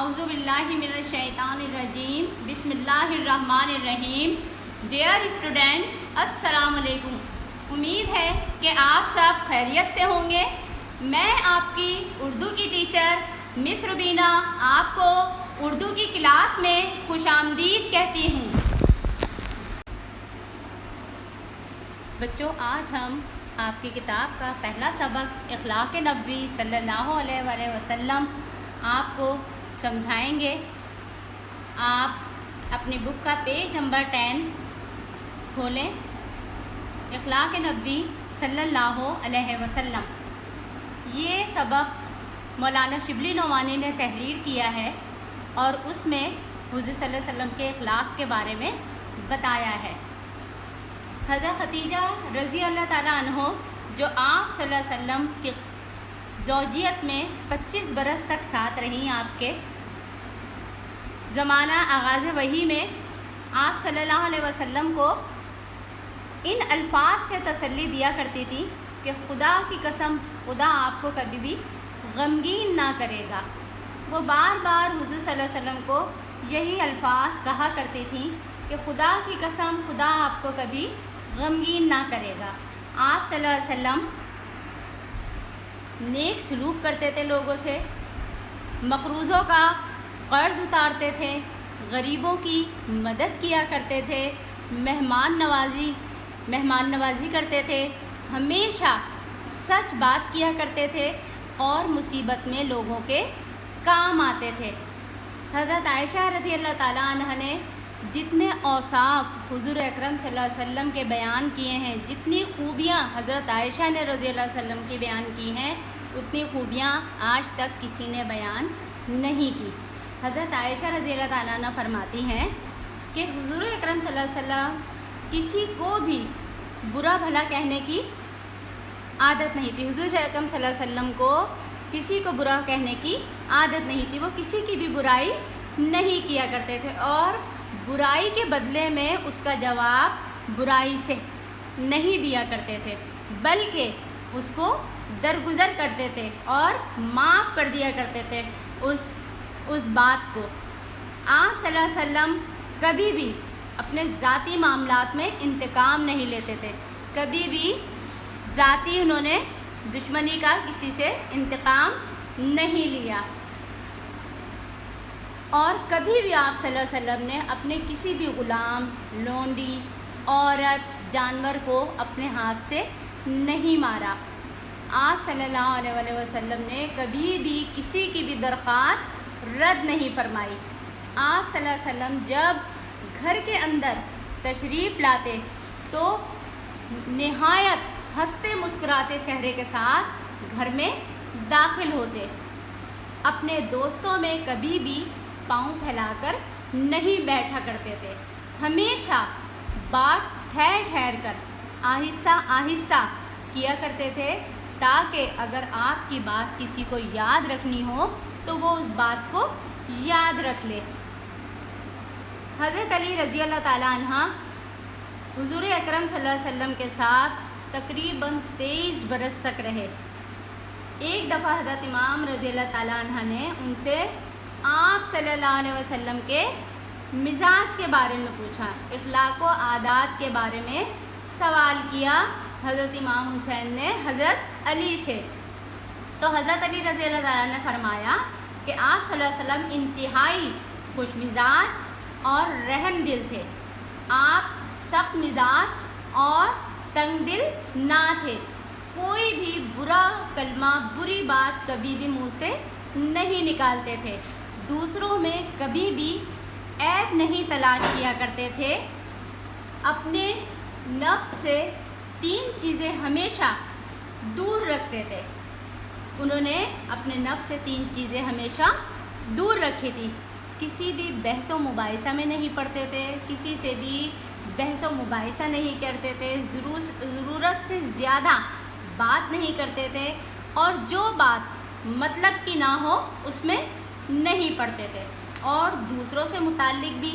اعوذ باللہ من الشیطان الرجیم بسم اللہ الرحمن الرحیم۔ ڈیئر اسٹوڈنٹ، السلام علیکم۔ امید ہے کہ آپ سب خیریت سے ہوں گے۔ میں آپ کی اردو کی ٹیچر مس ربینہ آپ کو اردو کی کلاس میں خوش آمدید کہتی ہوں۔ بچوں، آج ہم آپ کی کتاب کا پہلا سبق اخلاق نبوی صلی اللہ علیہ وآلہ وسلم آپ کو سمجھائیں گے۔ آپ اپنی بک کا پیج نمبر 10 کھولیں۔ اخلاق نبوی صلی اللہ علیہ وسلم، یہ سبق مولانا شبلی نعمانی نے تحریر کیا ہے اور اس میں حضور صلی اللہ علیہ وسلم کے اخلاق کے بارے میں بتایا ہے۔ حضرت خدیجہ رضی اللہ تعالیٰ عنہ جو آپ صلی اللہ علیہ وسلم کی زوجیت میں 25 برس تک ساتھ رہیں، آپ کے زمانہ آغاز وحی میں آپ صلی اللہ علیہ وسلم کو ان الفاظ سے تسلی دیا کرتی تھی کہ خدا کی قسم، خدا آپ کو کبھی بھی غمگین نہ کرے گا۔ وہ بار بار حضور صلی اللہ علیہ وسلم کو یہی الفاظ کہا کرتی تھیں کہ خدا کی قسم، خدا آپ کو کبھی غمگین نہ کرے گا۔ آپ صلی اللہ علیہ وسلم نیک سلوک کرتے تھے، لوگوں سے مقروضوں کا قرض اتارتے تھے، غریبوں کی مدد کیا کرتے تھے، مہمان نوازی کرتے تھے، ہمیشہ سچ بات کیا کرتے تھے اور مصیبت میں لوگوں کے کام آتے تھے۔ حضرت عائشہ رضی اللہ تعالیٰ عنہ نے جتنے اوصاف حضور اکرم صلی اللہ علیہ وسلم کے بیان کیے ہیں، جتنی خوبیاں حضرت عائشہ نے رضی اللہ علیہ وسلم کی بیان کی ہیں، اتنی خوبیاں آج تک کسی نے بیان نہیں کی۔ حضرت عائشہ رضی اللہ تعالیٰ عنہ فرماتی ہیں کہ حضور اکرم صلی اللہ علیہ وسلم کسی کو بھی برا بھلا کہنے کی عادت نہیں تھی۔ حضور اکرم صلی اللہ علیہ وسلم کو کسی کو برا کہنے کی عادت نہیں تھی، وہ کسی کی بھی برائی نہیں کیا کرتے تھے اور برائی کے بدلے میں اس کا جواب برائی سے نہیں دیا کرتے تھے، بلکہ اس کو درگزر کرتے تھے اور معاف کر دیا کرتے تھے اس بات کو۔ آپ صلی اللہ علیہ وسلم کبھی بھی اپنے ذاتی معاملات میں انتقام نہیں لیتے تھے، کبھی بھی ذاتی انہوں نے دشمنی کا کسی سے انتقام نہیں لیا، اور کبھی بھی آپ صلی اللہ علیہ وسلم نے اپنے کسی بھی غلام، لونڈی، عورت، جانور کو اپنے ہاتھ سے نہیں مارا۔ آپ صلی اللہ علیہ وسلم نے کبھی بھی کسی کی بھی درخواست رد نہیں فرمائی۔ آپ صلی اللہ علیہ وسلم جب گھر کے اندر تشریف لاتے تو نہایت ہنستے مسکراتے چہرے کے ساتھ گھر میں داخل ہوتے، اپنے دوستوں میں کبھی بھی پاؤں پھیلا کر نہیں بیٹھا کرتے تھے، ہمیشہ بات ٹھہر ٹھہر کر آہستہ آہستہ کیا کرتے تھے، تاکہ اگر آپ کی بات کسی کو یاد رکھنی ہو تو وہ اس بات کو یاد رکھ لے۔ حضرت علی رضی اللہ تعالیٰ عنہ حضور اکرم صلی اللہ علیہ وسلم کے ساتھ تقریباً 23 برس تک رہے۔ ایک دفعہ حضرت امام رضی اللہ تعالیٰ عنہ نے ان سے آپ صلی اللہ علیہ وسلم کے مزاج کے بارے میں پوچھا، اخلاق و عادات کے بارے میں سوال کیا حضرت امام حسین نے حضرت علی سے۔ تو حضرت علی رضی اللہ تعالیٰ نے فرمایا کہ آپ صلی اللہ علیہ وسلم انتہائی خوش مزاج اور رحم دل تھے، آپ سخت مزاج اور تنگ دل نہ تھے، کوئی بھی برا کلمہ، بری بات کبھی بھی منہ سے نہیں نکالتے تھے، دوسروں میں کبھی بھی عیب نہیں تلاش کیا کرتے تھے، اپنے نفس سے 3 چیزیں ہمیشہ دور رکھتے تھے۔ انہوں نے اپنے نفس سے 3 چیزیں ہمیشہ دور رکھی تھی، کسی بھی بحث و مباحثہ میں نہیں پڑتے تھے، کسی سے بھی بحث و مباحثہ نہیں کرتے تھے، ضرورت سے زیادہ بات نہیں کرتے تھے، اور جو بات مطلب کی نہ ہو اس میں نہیں پڑتے تھے، اور دوسروں سے متعلق بھی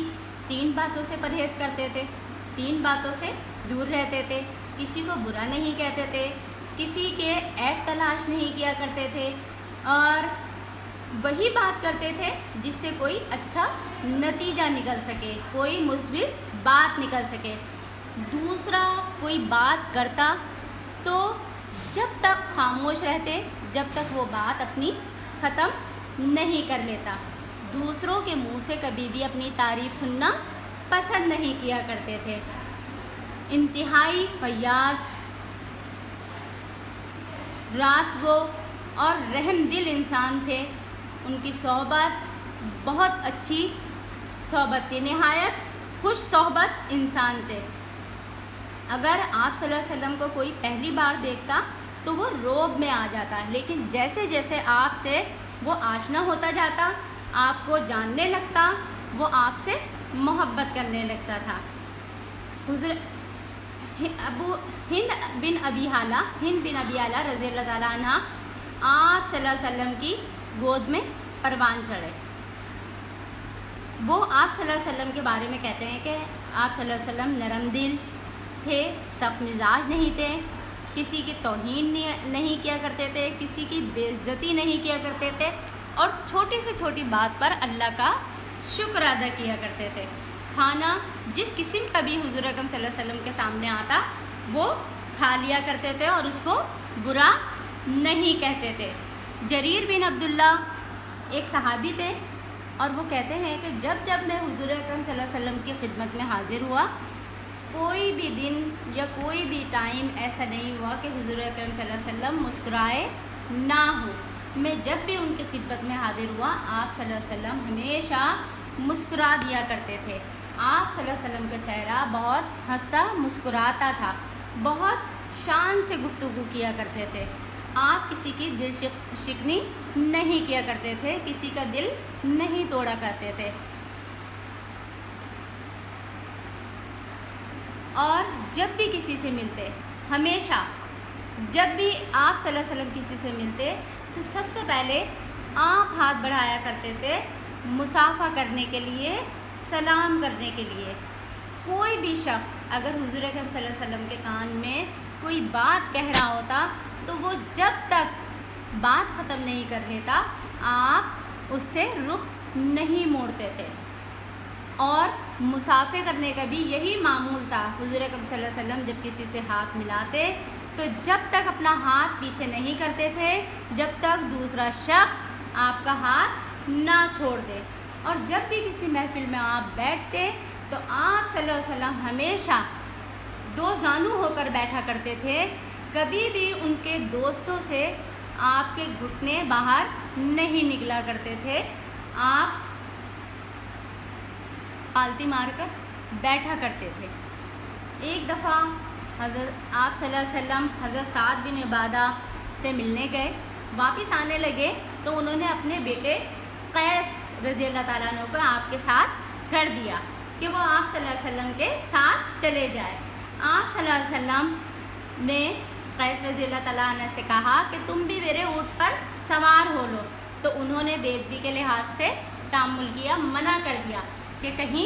3 باتوں سے پرہیز کرتے تھے، 3 باتوں سے دور رہتے تھے، کسی کو برا نہیں کہتے تھے، کسی کے عیب تلاش نہیں کیا کرتے تھے، اور وہی بات کرتے تھے جس سے کوئی اچھا نتیجہ نکل سکے، کوئی مثبت بات نکل سکے۔ دوسرا کوئی بات کرتا تو جب تک خاموش رہتے، جب تک وہ بات اپنی ختم نہیں کر لیتا۔ دوسروں کے منہ سے کبھی بھی اپنی تعریف سننا پسند نہیں کیا کرتے تھے۔ انتہائی فیاض، راست گو اور رحم دل انسان تھے۔ ان کی صحبت بہت اچھی صحبت تھی، نہایت خوش صحبت انسان تھے۔ اگر آپ صلی اللہ علیہ وسلم کو کوئی پہلی بار دیکھتا تو وہ رعب میں آ جاتا، لیکن جیسے جیسے آپ سے وہ آشنا ہوتا جاتا، آپ کو جاننے لگتا، وہ آپ سے محبت کرنے لگتا تھا۔ ہند بن ابی حالہ رضی اللہ تعالیٰ عنہ آپ صلی اللہ علیہ وسلم کی گود میں پروان چڑھے۔ وہ آپ صلی اللہ علیہ وسلم کے بارے میں کہتے ہیں کہ آپ صلی اللہ علیہ وسلم نرم دل تھے، سخت مزاج نہیں تھے، کسی کی توہین نہیں کیا کرتے تھے، کسی کی بے عزتی نہیں کیا کرتے تھے، اور چھوٹی سے چھوٹی بات پر اللہ کا شکر ادا کیا کرتے تھے۔ کھانا جس قسم کا بھی حضور اکرم صلی اللہ علیہ وسلم کے سامنے آتا وہ کھا لیا کرتے تھے اور اس کو برا نہیں کہتے تھے۔ جریر بن عبداللہ ایک صحابی تھے، اور وہ کہتے ہیں کہ جب میں حضور اکرم صلی اللہ علیہ وسلم کی خدمت میں حاضر ہوا، کوئی بھی دن یا کوئی بھی ٹائم ایسا نہیں ہوا کہ حضور اکرم صلی اللہ علیہ وسلم مسکرائے نہ ہو۔ میں جب بھی ان کی خدمت میں حاضر ہوا، آپ صلی اللہ علیہ وسلم ہمیشہ مسکرا دیا کرتے تھے۔ آپ صلی اللہ علیہ وسلم کا چہرہ بہت ہنستا مسکراتا تھا، بہت شان سے گفتگو کیا کرتے تھے۔ آپ کسی کی دل شکنی نہیں کیا کرتے تھے، کسی کا دل نہیں توڑا کرتے تھے۔ اور جب بھی کسی سے ملتے، ہمیشہ جب بھی آپ صلی اللہ علیہ وسلم کسی سے ملتے تو سب سے پہلے آپ ہاتھ بڑھایا کرتے تھے مصافحہ کرنے کے لیے، سلام کرنے کے لیے۔ کوئی بھی شخص اگر حضور اکرم صلی اللہ علیہ وسلم کے کان میں کوئی بات کہہ رہا ہوتا تو وہ جب تک بات ختم نہیں کر لیتا آپ اس سے رخ نہیں موڑتے تھے۔ اور مصافحہ کرنے کا بھی یہی معمول تھا۔ حضور اکرم صلی اللہ علیہ وسلم جب کسی سے ہاتھ ملاتے تو جب تک اپنا ہاتھ پیچھے نہیں کرتے تھے جب تک دوسرا شخص آپ کا ہاتھ نہ چھوڑ دے۔ اور جب بھی کسی محفل میں آپ بیٹھتے تو آپ صلی اللہ علیہ وسلم ہمیشہ دو زانو ہو کر بیٹھا کرتے تھے، کبھی بھی ان کے دوستوں سے آپ کے گھٹنے باہر نہیں نکلا کرتے تھے، آپ پالتی مار کر بیٹھا کرتے تھے۔ ایک دفعہ حضرت آپ صلی اللہ علیہ وسلم حضرت سعد بن عبادہ سے ملنے گئے، واپس آنے لگے تو انہوں نے اپنے بیٹے قیس رضی اللہ تعالیٰ عنہ کو آپ کے ساتھ کر دیا کہ وہ آپ صلی اللہ علیہ وسلم کے ساتھ چلے جائے۔ آپ صلی اللہ علیہ وسلم نے قیس رضی اللہ تعالیٰ عنہ سے کہا کہ تم بھی میرے اونٹ پر سوار ہو لو، تو انہوں نے بے ادبی کے لحاظ سے تعامل کیا، منع کر دیا کہ کہیں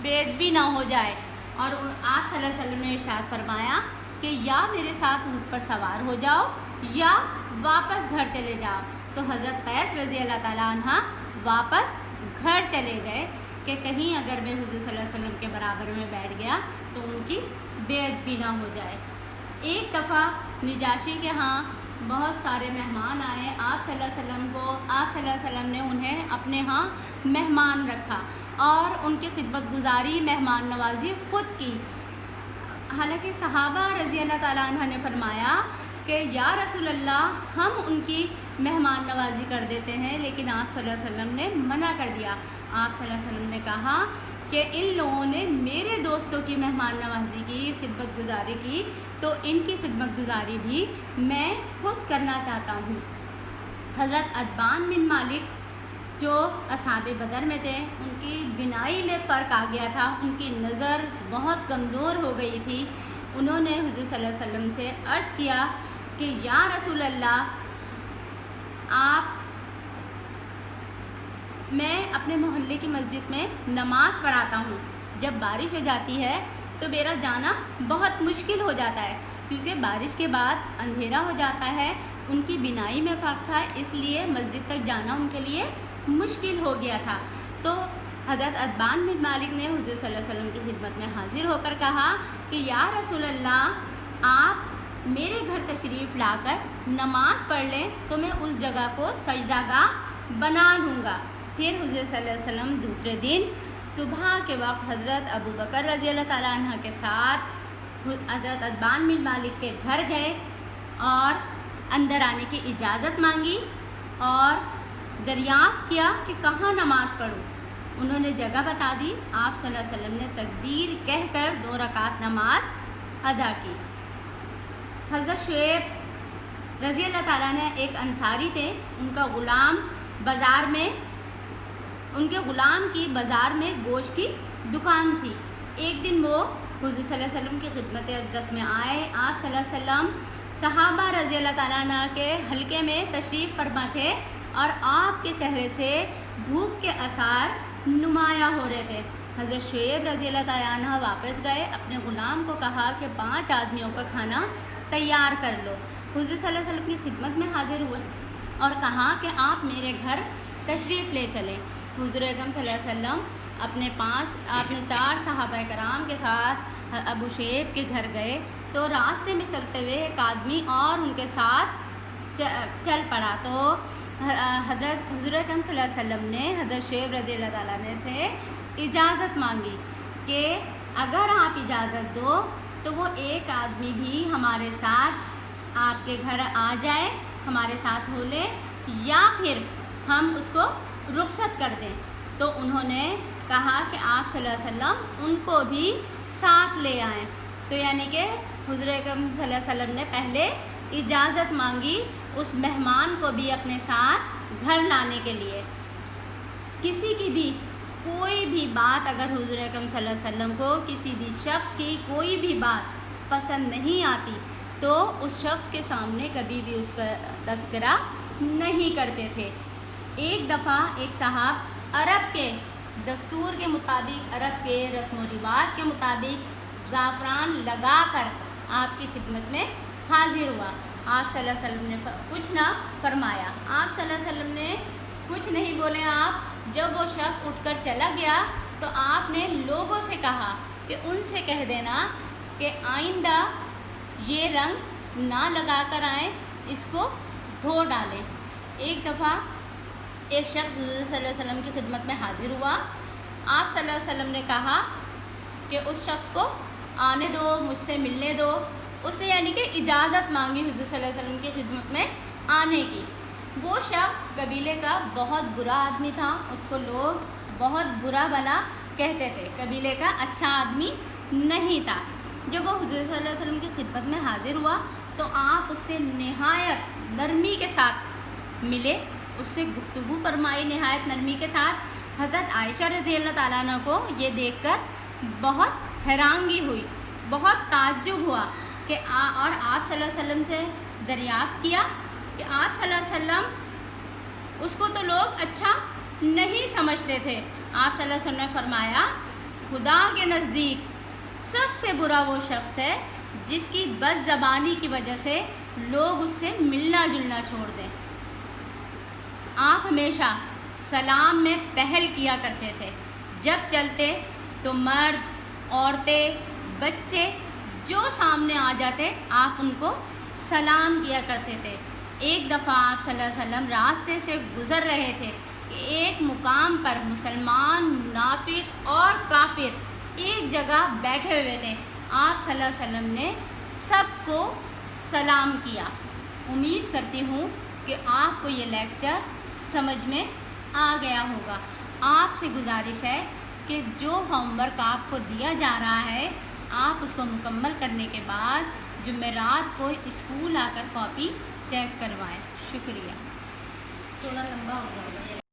بے ادبی نہ ہو جائے۔ اور آپ صلی اللہ علیہ وسلم نے ارشاد فرمایا کہ یا میرے ساتھ اونٹ پر سوار ہو جاؤ یا واپس گھر چلے جاؤ۔ تو حضرت قیس رضی اللہ تعالیٰ عنہ واپس گھر چلے گئے کہ کہیں اگر میں حضور صلی اللہ علیہ وسلم کے برابر میں بیٹھ گیا تو ان کی بے ادبی نہ ہو جائے۔ ایک دفعہ نجاشی کے ہاں بہت سارے مہمان آئے، آپ صلی اللہ علیہ وسلم نے انہیں اپنے ہاں مہمان رکھا اور ان کی خدمت گزاری، مہمان نوازی خود کی۔ حالانکہ صحابہ رضی اللہ تعالیٰ عنہ نے فرمایا کہ یا رسول اللہ ہم ان کی مہمان نوازی کر دیتے ہیں، لیکن آپ صلی اللہ علیہ وسلم نے منع کر دیا۔ آپ صلی اللہ علیہ وسلم نے کہا کہ ان لوگوں نے میرے دوستوں کی مہمان نوازی کی، خدمت گزاری کی، تو ان کی خدمت گزاری بھی میں خود کرنا چاہتا ہوں۔ حضرت عتبان بن مالک جو اصحاب بدر میں تھے، ان کی بینائی میں فرق آ گیا تھا، ان کی نظر بہت کمزور ہو گئی تھی۔ انہوں نے حضور صلی اللہ علیہ وسلم سے عرض کیا کہ یا رسول اللہ میں اپنے محلے کی مسجد میں نماز پڑھاتا ہوں، جب بارش ہو جاتی ہے تو میرا جانا بہت مشکل ہو جاتا ہے، کیونکہ بارش کے بعد اندھیرا ہو جاتا ہے ان کی بینائی میں فرق تھا، اس لیے مسجد تک جانا ان کے لیے مشکل ہو گیا تھا۔ تو حضرت اتبان بن مالک نے حضور صلی اللہ علیہ وسلم کی خدمت میں حاضر ہو کر کہا کہ یا رسول اللہ، آپ میرے گھر تشریف لا کر نماز پڑھ لیں تو میں اس جگہ کو سجدہ گاہ بنا لوں گا۔ پھر حضور صلی اللہ علیہ وسلم دوسرے دن صبح کے وقت حضرت ابو بکر رضی اللہ تعالیٰ عنہ کے ساتھ حضرت اتبان بن مالک کے گھر گئے اور اندر آنے کی اجازت مانگی اور دریافت کیا کہ کہاں نماز پڑھوں۔ انہوں نے جگہ بتا دی۔ آپ صلی اللہ علیہ وسلم نے تکبیر کہہ کر 2 رکعت نماز ادا کی۔ حضرت شعیب رضی اللہ تعالیٰ نے ایک انصاری تھے، ان کے غلام کی بازار میں گوشت کی دکان تھی۔ ایک دن وہ حضور صلی اللہ علیہ وسلم کی خدمت اقدس میں آئے۔ آپ صلی اللہ علیہ وسلم صحابہ رضی اللہ تعالیٰ عنہ کے حلقے میں تشریف فرما تھے اور آپ کے چہرے سے بھوک کے آثار نمایاں ہو رہے تھے۔ حضرت شعیب رضی اللہ تعالیٰ عنہ واپس گئے، اپنے غلام کو کہا کہ 5 آدمیوں کا کھانا تیار کر لو۔ حضور صلی اللہ علیہ وسلم کی خدمت میں حاضر ہوئے اور کہا کہ آپ میرے گھر تشریف لے چلیں۔ حضور اکرم صلی اللہ علیہ وسلم اپنے 4 صحابہ کرام کے ساتھ ابو شعیب کے گھر گئے تو راستے میں چلتے ہوئے ایک آدمی اور ان کے ساتھ چل پڑا۔ تو حضور اکرم صلی اللہ علیہ وسلم نے حضرت شعیب رضی اللہ تعالیٰ عنہ سے اجازت مانگی کہ اگر آپ اجازت دو تو وہ ایک آدمی بھی ہمارے ساتھ آپ کے گھر آ جائے، ہمارے ساتھ ہو لے، یا پھر ہم اس کو رخصت کر دیں۔ تو انہوں نے کہا کہ آپ صلی اللہ علیہ وسلم ان کو بھی ساتھ لے آئیں۔ تو یعنی کہ حضور اکرم صلی اللہ علیہ وسلم نے پہلے اجازت مانگی اس مہمان کو بھی اپنے ساتھ گھر لانے کے لیے۔ کسی کی بھی کوئی بھی بات اگر حضور اکرم صلی اللہ علیہ وسلم کو کسی بھی شخص کی کوئی بھی بات پسند نہیں آتی تو اس شخص کے سامنے کبھی بھی اس کا تذکرہ نہیں کرتے تھے۔ ایک دفعہ ایک صاحب عرب کے دستور کے مطابق، عرب کے رسم و رواج کے مطابق زعفران لگا کر آپ کی خدمت میں حاضر ہوا۔ آپ صلی اللہ علیہ وسلم نے کچھ نہ فرمایا، آپ صلی اللہ علیہ وسلم نے کچھ نہیں بولے۔ آپ جب وہ شخص اٹھ کر چلا گیا تو آپ نے لوگوں سے کہا کہ ان سے کہہ دینا کہ آئندہ یہ رنگ نہ لگا کر آئیں، اس کو دھو ڈالیں۔ ایک دفعہ ایک شخص حضور صلی اللہ علیہ وسلم کی خدمت میں حاضر ہوا۔ آپ صلی اللہ علیہ وسلم نے کہا کہ اس شخص کو آنے دو، مجھ سے ملنے دو۔ اس نے یعنی کہ اجازت مانگی حضور صلی اللہ علیہ وسلم کی خدمت میں آنے کی۔ وہ شخص قبیلے کا بہت برا آدمی تھا، اس کو لوگ بہت برا بلا کہتے تھے، قبیلے کا اچھا آدمی نہیں تھا۔ جب وہ حضور صلی اللہ علیہ وسلم کی خدمت میں حاضر ہوا تو آپ اس سے نہایت نرمی کے ساتھ ملے، اس سے گفتگو فرمائی نہایت نرمی کے ساتھ۔ حضرت عائشہ رضی اللہ تعالیٰ عنہ کو یہ دیکھ کر بہت حیرانگی ہوئی، بہت تعجب ہوا کہ اور آپ صلی اللہ علیہ وسلم سے دریافت کیا کہ آپ صلی اللہ علیہ وسلم اس کو تو لوگ اچھا نہیں سمجھتے تھے۔ آپ صلی اللہ علیہ وسلم نے فرمایا خدا کے نزدیک سب سے برا وہ شخص ہے جس کی بد زبانی کی وجہ سے لوگ اس سے ملنا جلنا چھوڑ دیں۔ آپ ہمیشہ سلام میں پہل کیا کرتے تھے، جب چلتے تو مرد، عورتیں، بچے جو سامنے آ جاتے آپ ان کو سلام کیا کرتے تھے۔ ایک دفعہ آپ صلی اللہ علیہ وسلم راستے سے گزر رہے تھے کہ ایک مقام پر مسلمان، منافق اور کافر ایک جگہ بیٹھے ہوئے تھے۔ آپ صلی اللہ علیہ وسلم نے سب کو سلام کیا۔ امید کرتی ہوں کہ آپ کو یہ لیکچر سمجھ میں آ گیا ہوگا۔ آپ سے گزارش ہے کہ جو ہوم ورک آپ کو دیا جا رہا ہے آپ اس کو مکمل کرنے کے بعد جمعرات کو اسکول آ کر کاپی چیک کروائیں۔ شکریہ۔ تھوڑا لمبا ہو گیا۔